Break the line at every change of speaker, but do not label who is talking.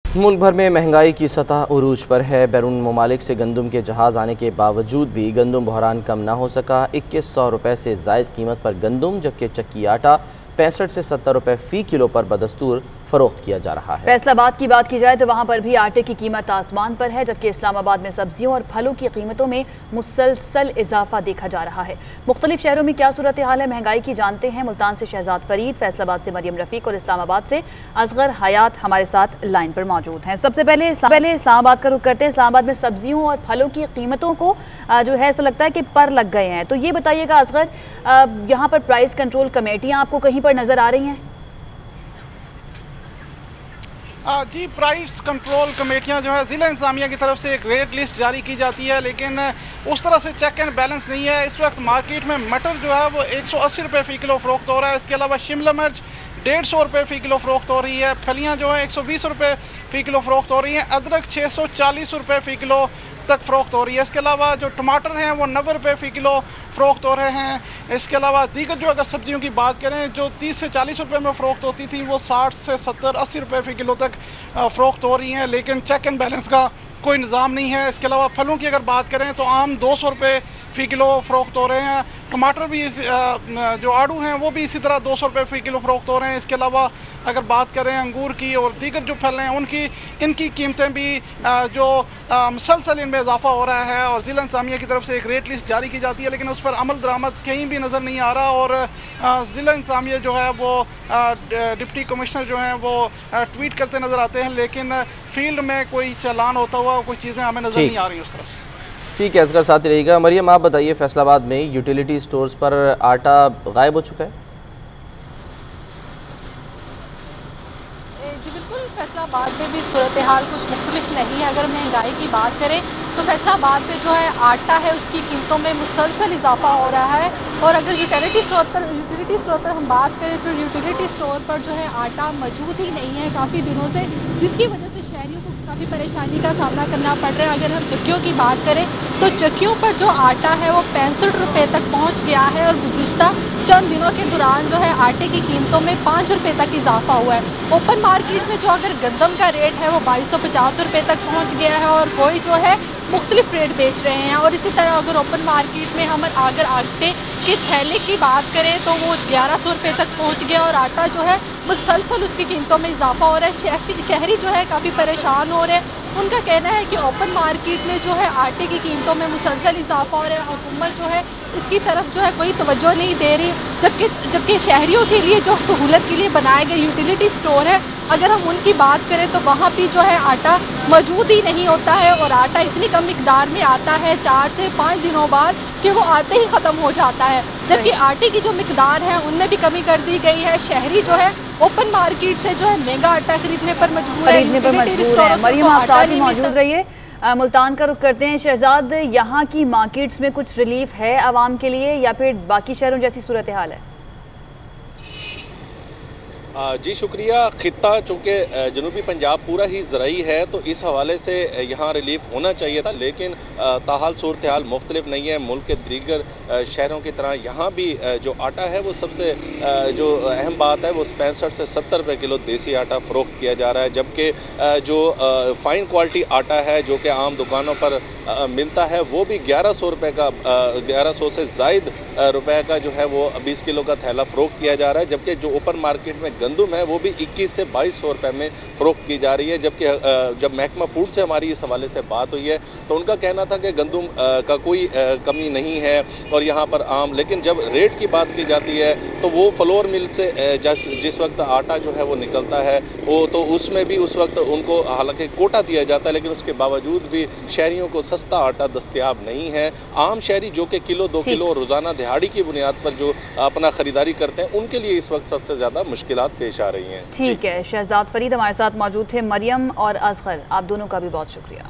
मुल्क भर में महंगाई की सतह उरूज पर है। बैरून ममालिक से गंदम के जहाज़ आने के बावजूद भी गंदम बहरान कम ना हो सका। 2100 रुपये से ज़ायद कीमत पर गंदम, जबकि चक्की आटा 65 से 70 रुपये फ़ी किलो पर बदस्तूर फरोख्त किया जा रहा है।
फैसलाबाद की बात की जाए तो वहाँ पर भी आटे की कीमत आसमान पर है, जबकि इस्लामाबाद में सब्जियों और फलों की कीमतों में मुसलसल इजाफा देखा जा रहा है। मुख्तलिफ शहरों में क्या सूरत हाल है महंगाई की, जानते हैं। मुल्तान से शहजाद फरीद, फैसलाबाद से मरियम रफ़ीक और इस्लामाबाद से असगर हयात हमारे साथ लाइन पर मौजूद हैं। सबसे पहले इस्लामाबाद का रुख करते हैं। इस्लामाबाद में सब्जियों और फलों की कीमतों को जो है ऐसा लगता है कि पर लग गए हैं, तो ये बताइएगा असगर, यहाँ पर प्राइस कंट्रोल कमेटियाँ आपको कहीं पर नजर आ रही हैं?
जी, प्राइस कंट्रोल कमेटियां जो है ज़िला इंतजामिया की तरफ से एक रेट लिस्ट जारी की जाती है, लेकिन उस तरह से चेक एंड बैलेंस नहीं है। इस वक्त मार्केट में मटर जो है वो 180 रुपये फ़ी किलो फरोख्त हो रहा है। इसके अलावा शिमला मिर्च 150 रुपये फ़ी किलो फरोख्त हो रही है। फलियां जो है 120 रुपये फ़ी किलो फरोख्त हो रही हैं। अदरक 640 रुपये फ़ी किलो तक फरोख्त हो रही है। इसके अलावा जो टमाटर हैं वो 90 रुपये फ़ी किलो फरोख्त हो रहे हैं। इसके अलावा दीगर जो अगर सब्जियों की बात करें, जो 30 से 40 रुपये में फ़रोख्त होती थी वो 60 से 70 80 रुपये फ़ी किलो तक फ़रोख्त हो रही हैं, लेकिन चेक एंड बैलेंस का कोई निज़ाम नहीं है। इसके अलावा फलों की अगर बात करें तो आम 200 रुपये फ़ी किलो फ़रोख्त हो रहे हैं। टमाटर भी जो आड़ू हैं वो भी इसी तरह 200 रुपये फ़ी किलो फ़रोख्त हो रहे हैं। इसके अलावा अगर बात करें अंगूर की और दीगर जो फल हैं इनकी कीमतें भी जो मुसलसल इनमें इजाफा हो रहा है, और ज़िला इंतजामिया की तरफ से एक रेट लिस्ट जारी की जाती है, लेकिन उस पर अमल दरामद कहीं भी नज़र नहीं आ रहा। और ज़िला इंतजामिया जो है वो डिप्टी कमिश्नर जो हैं वो ट्वीट करते नज़र आते हैं, लेकिन फील्ड में कोई चालान होता हुआ कोई चीज़ें हमें नज़र नहीं आ रही उस तरह से।
ठीक है, असगर साथ ही रहेगा। मरियम, आप बताइए, फैसलाबाद में यूटिलिटी स्टोर्स पर आटा गायब हो चुका है?
जी बिल्कुल, फैसलाबाद में भी सूरत हाल कुछ मुख्तलिफ नहीं है। अगर महंगाई की बात करें तो फैसलाबाद में जो है आटा है उसकी कीमतों में मुसलसल इजाफा हो रहा है। और अगर यूटिलिटी स्टोर पर हम बात करें तो यूटिलिटी स्टोर पर जो है आटा मौजूद ही नहीं है काफ़ी दिनों से, जिसकी वजह से शहरियों को काफ़ी परेशानी का सामना करना पड़ रहा है। अगर हम चक्कियों की बात करें तो चक्कियों पर जो आटा है वो 65 रुपये तक पहुँच गया है, और गुज़िश्ता चंद दिनों के दौरान जो है आटे की कीमतों में 5 रुपये तक इजाफा हुआ है। ओपन मार्केट में जो अगर गंदम का रेट है वो 2250 रुपये तक पहुँच गया है, और कोई जो है मुख्तलिफ रेट बेच रहे हैं। और इसी तरह अगर ओपन मार्केट में हम अगर आटे के थैले की बात करें तो वो 1100 रुपये तक पहुँच गया, और आटा जो है मुसलसल उसकी कीमतों में इजाफा हो रहा है। शहरी जो है काफ़ी परेशान हो रहे हैं। उनका कहना है कि ओपन मार्केट में जो है आटे की कीमतों में मुसलसल इजाफा हो रहा है, हुकूमत जो है इसकी तरफ जो है कोई तवज्जो नहीं दे रही, जबकि शहरियों के लिए जो सहूलत के लिए बनाए गए यूटिलिटी स्टोर है, अगर हम उनकी बात करें तो वहाँ भी जो है आटा मौजूद ही नहीं होता है, और आटा इतनी कम मिकदार में आता है 4 से 5 दिनों बाद कि वो आते ही ख़त्म हो जाता है। जबकि आटे की जो मिकदार है उनमें भी कमी कर दी गई है। शहरी जो है ओपन मार्केट से जो है महंगा आटा खरीदने पर मजबूर है।
मरियम, आप साथ ही मौजूद रहिए। मुल्तान का रुख करते हैं। शहजाद, यहाँ की मार्केट्स में कुछ रिलीफ है आवाम के लिए या फिर बाकी शहरों जैसी सूरत हाल है?
जी शुक्रिया। ख़ित्ता चूँकि जनूबी पंजाब पूरा ही ज़राई है तो इस हवाले से यहाँ रिलीफ होना चाहिए था, लेकिन ताहाल सूरत हाल मुख्तलिफ नहीं है। मुल्क के दीगर शहरों की तरह यहाँ भी जो आटा है वो सबसे जो अहम बात है वो 65 से 70 रुपये किलो देसी आटा फ़रोख्त किया जा रहा है, जबकि जो फ़ाइन क्वालिटी आटा है जो कि आम दुकानों पर मिलता है वो भी 1100 रुपये का 1100 से ज़ायद रुपए का जो है वो 20 किलो का थैला फ़रोख्त किया जा रहा है, जबकि जो ओपन मार्केट में गंदम है वो भी 21 से 2200 रुपये में फ़रोख्त की जा रही है। जबकि जब महकमा फूड से हमारी इस हवाले से बात हुई है तो उनका कहना था कि गंदम का कोई कमी नहीं है और यहाँ पर आम, लेकिन जब रेट की बात की जाती है तो वो फ्लोर मिल से जिस वक्त आटा जो है वो निकलता है वो तो उसमें भी उस वक्त उनको हालांकि कोटा दिया जाता है, लेकिन उसके बावजूद भी शहरियों को सस्ता आटा दस्तयाब नहीं है। आम शहरी जो कि किलो 2 किलो रोज़ाना दिहाड़ी की बुनियाद पर जो अपना खरीदारी करते हैं उनके लिए इस वक्त सबसे ज़्यादा मुश्किलात पेश आ रही हैं।
ठीक है, शहजाद फरीद हमारे साथ मौजूद थे। मरियम और असगर, आप दोनों का भी बहुत शुक्रिया।